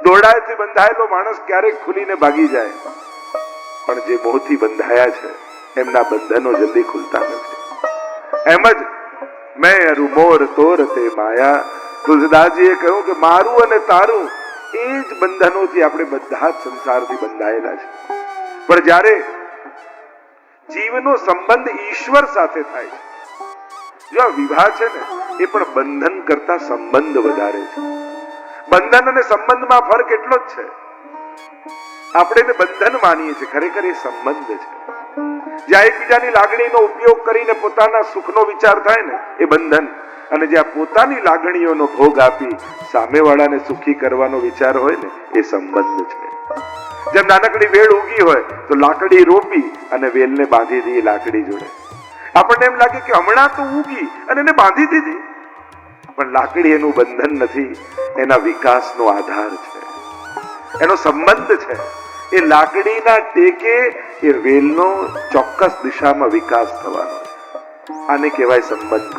દોરડાથી બંધાયેલો માણસ ક્યારેક ખુલીને ભાગી જાય, પણ જે મોહથી બંધાયા છે એમના બંધનો જલ્દી ખુલતા નથી. એમ જ મેં અરુ મોર તોર તે માયા, તુલસીદાસજીએ કહ્યું કે મારું અને તારું એ જ બંધનોથી આપણે બધા જ સંસારથી બંધાયેલા છે. પણ જ્યારે જીવનો સંબંધ ઈશ્વર સાથે થાય છે, જો આ વિવાહ છે ને એ પણ બંધન કરતા સંબંધ વધારે છે. બંધન અને સંબંધમાં ફરક એટલો જ છે, આપણે એને બંધન માનીએ છીએ, ખરેખર એ સંબંધ છે. જ્યાં એકબીજાની લાગણીનો ઉપયોગ કરીને પોતાના સુખનો વિચાર થાય ને એ બંધન, અને જ્યાં પોતાની લાગણીઓનો ભોગ આપી સામેવાળાને સુખી કરવાનો વિચાર હોય ને એ સંબંધ છે. જેમ નાનકડી વેલ ઉગી હોય તો લાકડી રોપી અને વેલને બાંધી દી લાકડી જોડે. આપણને એમ લાગે કે હમણાં તો ઉગી અને એને બાંધી દીધી, પણ લાકડી એનું બંધન નથી, એના વિકાસનો આધાર છે, એનો સંબંધ છે. એ લાકડીના ટેકે એ વેલનો ચોક્કસ દિશામાં વિકાસ થવાનો છે. આને કહેવાય સંબંધ.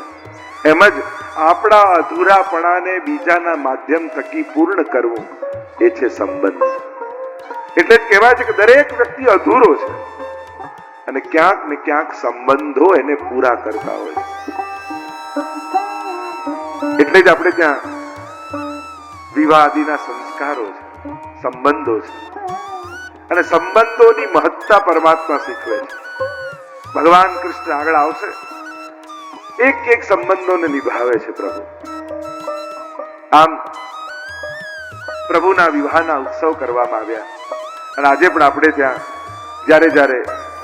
એમ જ આપણા અધૂરાપણાને બીજાના માધ્યમ થકી પૂર્ણ કરવું એ છે સંબંધ. એટલે જ કહેવાય છે કે દરેક વ્યક્તિ અધૂરો છે અને ક્યાંક ને ક્યાંક સંબંધો એને પૂરા કરતા હોય. એટલે જ આપણે ત્યાં વિવાહ આદિના સંસ્કારો છે, સંબંધો છે, અને સંબંધોની મહત્તા પરમાત્મા શીખવે છે. ભગવાન કૃષ્ણ આગળ આવશે, એક એક સંબંધોને નિભાવે છે પ્રભુ. આમ પ્રભુના વિવાહના ઉત્સવ કરવામાં આવ્યા, અને આજે પણ આપણે ત્યાં જ્યારે જ્યારે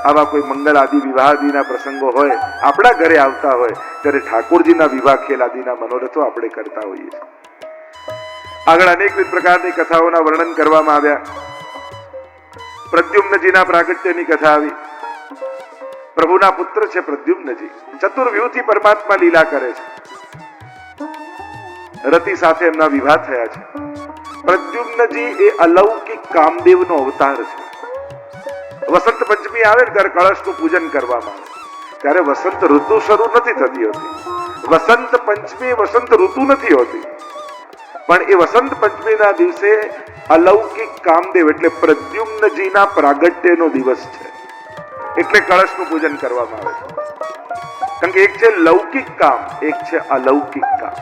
આવા કોઈ મંગળ આદિ વિવાહ આદિના પ્રસંગો હોય, આપણા ઘરે આવતા હોય, ત્યારે ઠાકોરજીના વિવાહ ખેલ આદિના મનોરથો આપણે કરતા હોઈએ છીએ. આગળ અનેકવિધ પ્રકારની કથાઓના વર્ણન કરવામાં આવ્યા. પ્રદ્યુમ્નજીના પ્રાગટ્યની કથા આવી. પ્રભુના પુત્ર છે પ્રદ્યુમ્નજી, ચતુર્વ્યુહથી પરમાત્મા લીલા કરે છે. રતિ સાથે એમના વિવાહ થયા છે. પ્રદ્યુમ્નજી એ અલૌકિક કામદેવનો અવતાર છે. વસંત પંચમી આવે ત્યારે કળશનું પૂજન કરવામાં આવે, ત્યારે વસંત ઋતુ શરૂ નથી થતી હોતી. વસંત પંચમી વસંત ઋતુ નથી હોતી, પણ એ વસંત પંચમીના દિવસે અલૌકિક કામદેવ એટલે પ્રદ્યુમ્નજીના પ્રાગટ્યનો દિવસ છે, એટલે કળશનું પૂજન કરવામાં આવે છે. કારણ કે એક છે લૌકિક કામ, એક છે અલૌકિક કામ.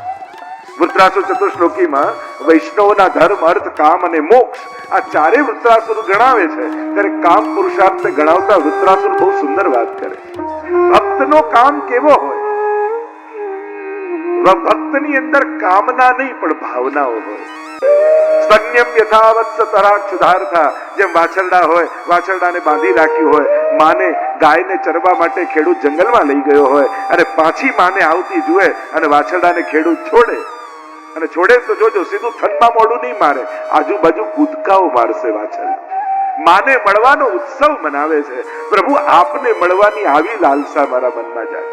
વૃત્રાસુર ચતુશ્લોકીમાં વૈષ્ણવના ધર્મ, અર્થ, કામ અને મોક્ષ આ ચારે વૃત્રાસુર ગણાવે છે, ત્યારે કામ પુરુષાર્થને ગણાવતા વૃત્રાસુર બહુ સુંદર વાત કરે છે. ભક્તનો કામ કેવો હોય? ભક્તની અંદર કામના નહીં પણ ભાવનાઓ હોય. સંયમ યથાવત્સ તરાક્ષુધાર્થા, જેમ વાછરડા હોય, વાછરડાને બાંધી રાખ્યું હોય, માને ગાયને ચરવા માટે ખેડૂત જંગલમાં લઈ ગયો હોય અને પાછી માને આવતી જુએ અને વાછરડાને ખેડૂત છોડે, અને છોડે તો જોજો સીધું થનમાં મોઢું નહીં મારે, આજુબાજુ કૂદકાઓ મારશે વાછરડું. માને મળવાનો ઉત્સવ મનાવે છે. પ્રભુ આપને મળવાની આવી લાલસા મારા મનમાં જાય.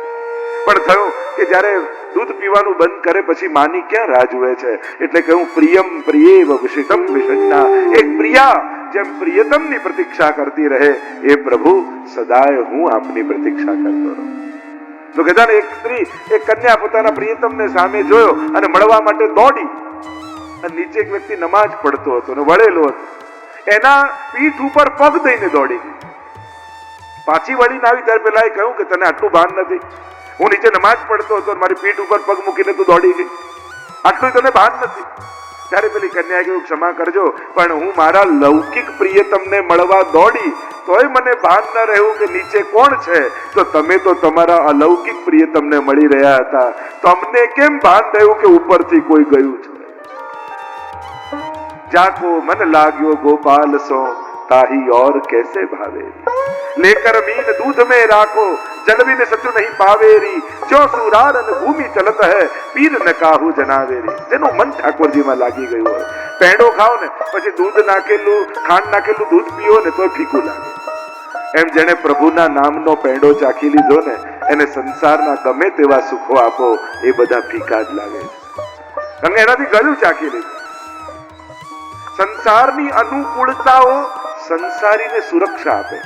પણ થયું કે જ્યારે દૂધ પીવાનું બંધ કરે પછી માની ક્યાં રાહ જુએ છે. એટલે કહ્યું પ્રિયમ પ્રિયેવ વિષિતમ વિષન્ના, એક પ્રિયા જેમ પ્રિયતમની પ્રતીક્ષા કરતી રહે એ પ્રભુ સદાય હું આપની પ્રતીક્ષા કરતો રહું. તો કહેતા એક સ્ત્રી, એક કન્યા પોતાના પ્રિયતમને સામે જોયો અને મળવા માટે દોડી, અને નીચે એક વ્યક્તિ નમાજ પડતો હતો અને વળેલો હતો, એના પીઠ ઉપર પગ દઈને દોડી ગઈ. પાછી વળીને આવી ત્યારે પેલા એ કહ્યું કે તને આટલું ભાન નથી? હું નીચે નમાજ પડતો હતો, મારી પીઠ ઉપર પગ મૂકીને તું દોડી ગઈ, આટલું તને ભાન નથી? ત્યારે પેલી કન્યાએ કહ્યું ક્ષમા કરજો, પણ હું મારા લૌકિક પ્રિયતમને મળવા દોડી તોય મને ભાન ન રહ્યું કે નીચે કોણ છે, તો તમે તો તમારા અલૌકિક પ્રિયતમને મળી રહ્યા હતા, તમને કેમ ભાન રહ્યું કે ઉપરથી કોઈ ગયું છે? જાકો મન લાગ્યો ગોપાલ સો, ताही और कैसे भावेरी, लेकर मीन दूध में राखो जलविन सचु नहीं पावेरी, जो सुरारन भूमि चलत है पीर न काहू जनावेरी. જેનું મન ઠાકોરજીમાં લાગી ગયું હોય, પેંડો ખાઓ ને પછી દૂધ નાખેલું, ખાંડ નાખેલું દૂધ પીઓ ને તો ફીકું લાગે. એમ જેને પ્રભુના નામનો પેંડો ચાખી લીધો ને એને સંસારના ગમે તેવા સુખો આપો એ બધા ફીકા જ લાગે છે, કારણ કે એનાથી ગળું ચાખી લીધું. સંસારની અનુકૂળતાઓ સંસારીને સુરક્ષા આપે.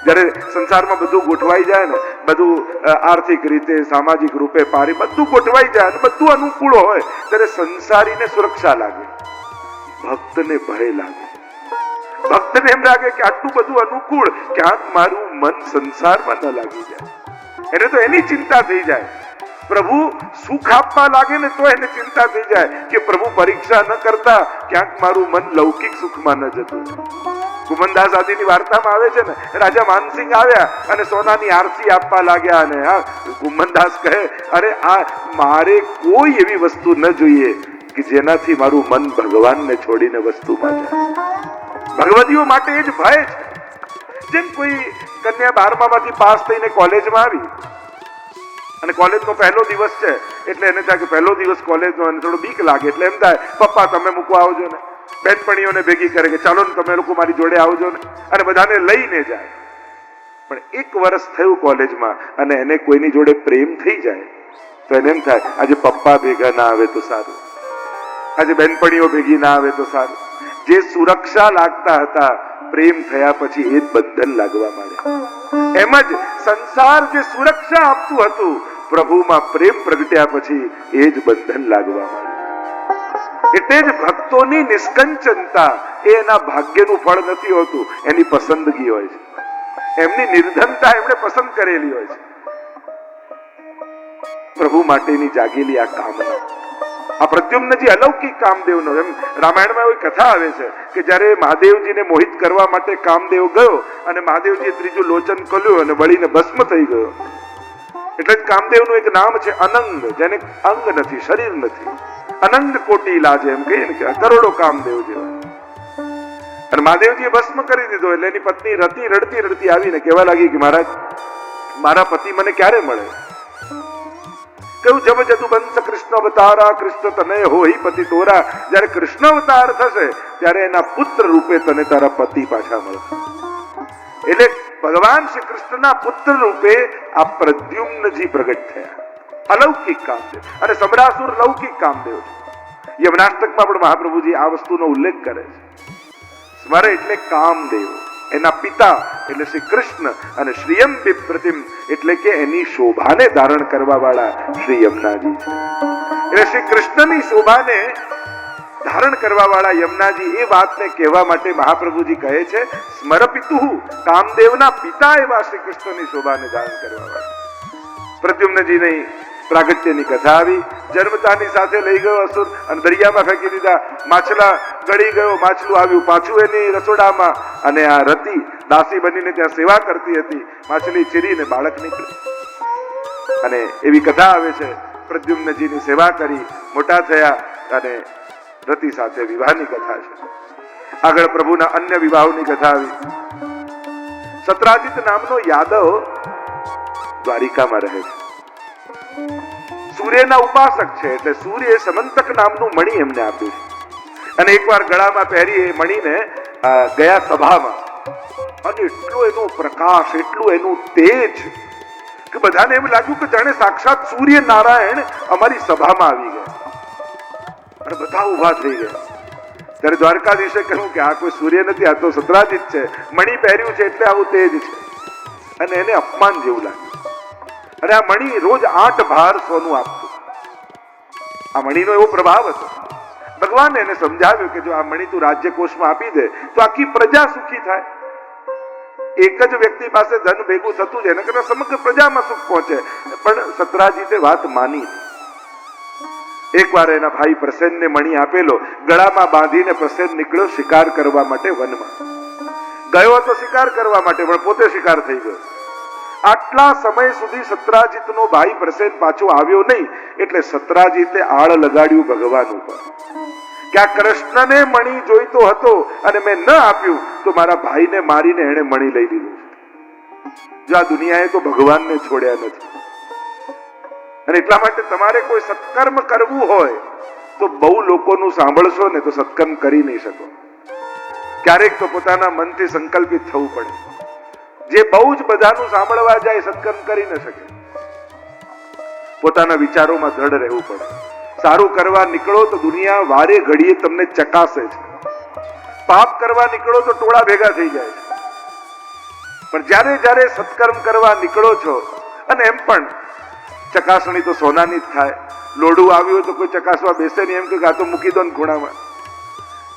જ્યારે સંસારમાં બધું ગોઠવાઈ જાય ને, બધું આર્થિક રીતે, સામાજિક રૂપે, બધું ગોઠવાઈ જાય અને બધું અનુકૂળ હોય ત્યારે સંસારીને સુરક્ષા લાગે. ભક્તને ભય લાગે. ભક્તને એમ લાગે કે આટલું બધું અનુકૂળ, ક્યાંક મારું મન સંસારમાં ન લાગી જાય. એને તો એની ચિંતા થઈ જાય. પ્રભુ સુખ આપવા લાગે ને તો એને ચિંતા થઈ જાય કે પ્રભુ પરીક્ષા ન કરતા ક્યાંક મારું મન લૌકિક સુખમાં ન જતું. કુમનદાસ આદિની વાર્તામાં આવે છે ને, રાજા માનસિંહ આવ્યા અને સોનાની આરસી આપવા લાગ્યા અને કુમનદાસ કહે, અરે આ મારે કોઈ એવી વસ્તુ ન જોઈએ કે જેનાથી મારું મન ભગવાનને છોડીને વસ્તુમાં જાય. ભગવતીઓ માટે એ જ ભય છે. જેમ કોઈ કન્યા 12માંથી પાસ થઈને કોલેજમાં આવી અને કોલેજનો પહેલો દિવસ છે એટલે એને થાય કે પહેલો દિવસ કોલેજનો, અને થોડો બીક લાગે એટલે એમ થાય પપ્પા તમે મૂકવા આવજો ને. બેનપણીઓને ભેગી કરે કે ચાલો ને તમે લોકો મારી જોડે આવજો ને, અને બધાને લઈને જાય. પણ 1 વર્ષ થયું કોલેજમાં અને એને કોઈની જોડે પ્રેમ થઈ જાય તો એને એમ થાય આજે પપ્પા ભેગા ના આવે તો સારું, આજે બેનપણીઓ ભેગી ના આવે તો સારું. જે સુરક્ષા લાગતા હતા પ્રેમ થયા પછી એ જ બંધન લાગવા માંડે. એમ જ સંસાર જે સુરક્ષા આપતું હતું પ્રભુમાં પ્રેમ પ્રગટ્યા પછી એ જ બંધન લાગવા માંડે. એટલે જ ભક્તોની નિષ્કંચનતા એ એના ભાગ્યનું ફળ નથી હોતું, એની પસંદગી હોય છે. એમની નિર્ધનતા એમણે પસંદ કરેલી હોય છે. પ્રભુ માટેની જાગેલી આ કામના, આ પ્રદ્યુમ્નજી અલૌકિક કામદેવનો, એમ રામાયણમાં એવી કથા આવે છે કે જ્યારે મહાદેવજીને મોહિત કરવા માટે કામદેવ ગયો અને મહાદેવજીએ ત્રીજું લોચન ખોલ્યું અને બળીને ભસ્મ થઈ ગયો. એટલે જ કામદેવનું એક નામ છે અનંગ, જેને અંગ નથી, શરીર નથી. અનંત કોટી લાજે એમ કહીએ ને કે કરોડો કામદેવ જેવા. અને મહાદેવજીએ ભસ્મ કરી દીધો એટલે એની પત્ની રતી રડતી રડતી આવીને કહેવા લાગી કે મહારાજ મારા પતિ મને ક્યારે મળે? કહ્યું જબ જદુ બંસ કૃષ્ણ અવતારા કૃષ્ણ તને હોય પતિ તોરા. જયારે કૃષ્ણ અવતાર થશે ત્યારે એના પુત્ર રૂપે તને તારા પતિ પાછા મળશે. એટલે ભગવાન શ્રી કૃષ્ણના પુત્ર રૂપે આ પ્રદ્યુમ્નજી પ્રગટ થયા. અલૌકિક કામદેવ. અને સમરાસુર લૌકિક કામદેવ છે. યમનાષ્ટકમાં પણ મહાપ્રભુજી આ વસ્તુનો ઉલ્લેખ કરે છે. સ્મર એટલે કામદેવ, એના પિતા એટલે શ્રી કૃષ્ણ, અને શ્રીયમ બિપ્રતિમ એટલે કે એની શોભાને ધારણ કરવા વાળા શ્રી યમુનાજી છે. એટલે શ્રી કૃષ્ણની શોભાને ધારણ કરવા વાળા યમુનાજી એ વાતને કહેવા માટે મહાપ્રભુજી કહે છે સ્મર પિતુઃ, કામદેવના પિતા એવા શ્રી કૃષ્ણની શોભાને ધારણ કરવા વાળા. પ્રદ્યુમ્નજીની પ્રાગટ્યની કથા આવી. જન્મતાની સાથે લઈ ગયો અસુર અને દરિયામાં ફેંકી દીધા. માછલા ગળી ગયો, માછલું આવ્યું પાછું એની રસોડામાં, અને આ રતિ દાસી બનીને ત્યાં સેવા કરતી હતી. માછલી ચીરીને બાળક નીકળ્યું. અને એવી કથા આવે છે પ્રદ્યુમ્નજીની સેવા કરી મોટા થયા અને રતિ સાથે વિવાહની કથા છે. આગળ પ્રભુના અન્ય વિવાહોની કથા આવી. સત્રાજીત નામનો યાદવ દ્વારિકામાં રહે છે. સૂર્યના ઉપાસક છે, એટલે સૂર્ય સમંતક નામનું મણી એમને આપ્યું છે. અને એકવાર ગળામાં પહેરી એ મણીને ગયા સભામાં, અને એટલો એનો પ્રકાશ, એટલું એનું તેજ કે બધાને એમ લાગ્યું કે જાણે સાક્ષાત સૂર્ય નારાયણ અમારી સભામાં આવી ગયા. અને બધા ઉભા થઈ ગયા. ત્યારે દ્વારકાધીશે કહ્યું કે આ કોઈ સૂર્ય નથી, આ તો સત્રાજીત છે. મણી પહેર્યું છે એટલે આવું તેજ છે. અને એને અપમાન જેવું લાગ્યું. અને આ મણી રોજ 8 ભાર સોનું આપતું. આ મણીનો એવો પ્રભાવ હતો. ભગવાને એને સમજાવ્યું કે જો આ મણી તું રાજ્યકોષમાં આપી દે તો આખી પ્રજા સુખી થાય. એક જ વ્યક્તિ પાસે ધન ભેગું થતું છે, એના કરતા સમગ્ર પ્રજામાં સુખ પહોંચે. પણ સત્રાજીતે વાત માની. એકવાર એના ભાઈ પ્રસેનને મણી આપેલો, ગળામાં બાંધીને પ્રસેન નીકળ્યો શિકાર કરવા માટે વનમાં. ગયો તો શિકાર કરવા માટે, પણ પોતે શિકાર થઈ ગયો. આટલા સમય સુધી સત્રાજીતનો ભાઈ પ્રસેન પાછો આવ્યો નહીં. એટલે સત્રાજીતે આળ લગાડ્યું ભગવાન ઉપર કે આ કૃષ્ણને મણી જોઈતો હતો અને મેં ન આપ્યું તો મારા ભાઈને મારીને એને મણી લઈ લીધું. જો આ દુનિયાએ તો ભગવાનને છોડ્યા નથી. અને એટલા માટે તમારે કોઈ સત્કર્મ કરવું હોય તો બહુ લોકોનું સાંભળશો ને તો સત્કર્મ કરી નહીં શકો. ક્યારેક તો પોતાના મનથી સંકલ્પિત થવું પડે. જે બહુ જ બધાનું સાંભળવા જાય સત્કર્મ કરી ન શકે. પોતાના વિચારોમાં દ્રઢ રહેવું પડે. સારું કરવા નીકળો તો દુનિયા વારે ઘડીએ તમને ચકાસે છે. પાપ કરવા નીકળો તો ટોળા ભેગા થઈ જાય છે. પણ જ્યારે જ્યારે સત્કર્મ કરવા નીકળો છો, અને એમ પણ ચકાસણી તો સોનાની જ થાય. લોઢું આવ્યું હોય તો કોઈ ચકાસવા બેસે નહીં, એમ કે આ તો મૂકી દો ને ખૂણામાં.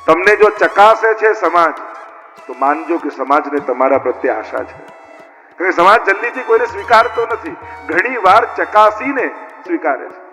તમને જો ચકાસે છે સમાજ, તો માનજો કે સમાજને તમારા પ્રત્યે આશા છે. કારણ કે સમાજ જલ્દીથી કોઈને સ્વીકારતો નથી, ઘણી વાર ચકાસીને સ્વીકારે છે.